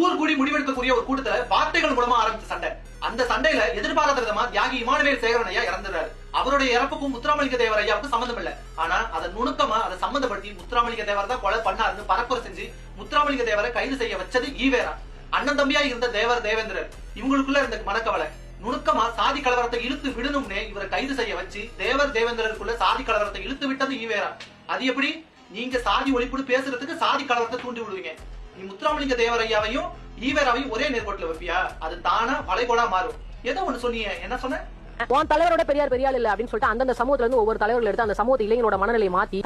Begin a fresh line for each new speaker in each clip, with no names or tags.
ஊர் கூடி முடிவெடுக்கக்கூடிய ஒரு கூட்டத்துல வார்த்தைகள் மூலமா ஆரம்பிச்ச சண்டை. அந்த சண்டையில எதிர்பாராத விதமா தியாகி இமானுவேல் சேகரன் ஐயா இறந்துறாரு. அவருடைய இறப்புக்கும் முத்துராமலிங்க தேவர் ஐயாவுக்கும் சம்பந்தம் இல்ல. ஆனா அதை நுணுக்கமா அதை சம்பந்தப்படுத்தி முத்துராமலிங்க தேவர் தான் கொலை பண்ணாருன்னு பரப்புரை செஞ்சு முத்துராமலிங்க தேவரை கைது செய்ய வச்சது ஈவேரா. அண்ணன் தம்பியா இருந்த தேவர் தேவேந்திரர் இவங்களுக்குள்ள இருந்த மனக்கவலை நுணுக்கமா சாதி கலவரத்தை இழுத்து விடணும்னே இவரை கைது செய்ய வச்சு தேவர் தேவேந்திரருக்குள்ள சாதி கலவரத்தை இழுத்து விட்டது ஈவேரா. அது எப்படி? நீங்க சாதி ஒழிப்புன்னு பேசுறதுக்கு சாதி கலவரத்தை தூண்டி விடுவீங்க. நீ முத்துராமலிங்க தேவர் ஐயாவையும் ஈவேராவையும் ஒரே நேர்கோட்டில் வைப்பியா? அது தானா வளைகோலா மாறும். ஏதோ ஒண்ணு சொன்னீங்க, என்ன சொன்ன?
உன் தலைவரோட பெரியார் பெரியாள் இல்ல அப்படின்னு சொல்லிட்டு அந்தந்த சமூகத்துல இருந்து ஒவ்வொரு தலைவர்கள் எடுத்து அந்த சமூகத்தை இளைஞரோட மனநிலையை மாத்தி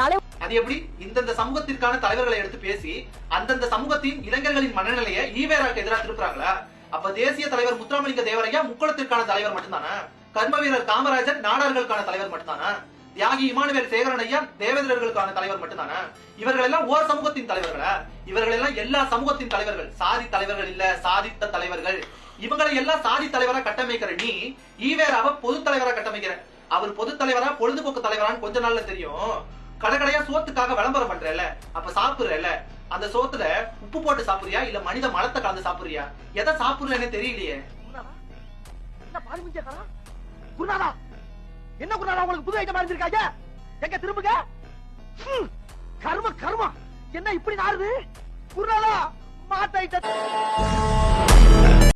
அது எப்படி? இந்தந்த சமூகத்திற்கான தலைவர்களை எடுத்து பேசி அந்தந்த சமூகத்தின் இளைஞர்களின் மனநிலையை ஈவேராக்கு எதிராக திருப்புறாங்களா? அப்ப தேசிய தலைவர் முத்துராமலிங்க தேவரையா முக்குளத்திற்கான தலைவர் மட்டும்தானா? கர்ம வீரர் காமராஜர் நாடார்களுக்கான தலைவர் மட்டும்தானா? தியாகி இமானுவேல் சேகரன் ஐயா தேவேந்திரர்களுக்கான தலைவர் மட்டும்தானா? இவர்கள் எல்லாம் ஓர் சமூகத்தின் தலைவர்களா? இவர்கள் எல்லாம் எல்லா சமூகத்தின் தலைவர்கள், சாதி தலைவர்கள் இல்ல, சாதித்த தலைவர்கள். இவங்களை எல்லாம் சாதி தலைவரா கட்டமைக்கிற நீ ஈவேராவை பொது தலைவரா கட்டமைக்கிற. அவர் பொது தலைவரா பொழுதுபோக்கு தலைவரான்னு கொஞ்ச நாள்ல தெரியும். கடைக்கடையா சோத்துக்காக விளம்பரம் பண்றல, அப்ப சாப்பிடுறல. அந்த சோத்துல உப்பு போட்டு சாப்பிடுறியா இல்ல மனித மலத்தை கலந்து சாப்பிடுறியா? எதை சாப்பிடுறேன்னு தெரியலையே.
என்ன குருநாதா உங்களுக்கு புது ஐட்டம் அறிஞ்சிருக்காங்க? எங்க திரும்புங்க. கர்ம கர்மா என்ன இப்படி நாறுது? குருநாதா மாட்ட ஐட்டம்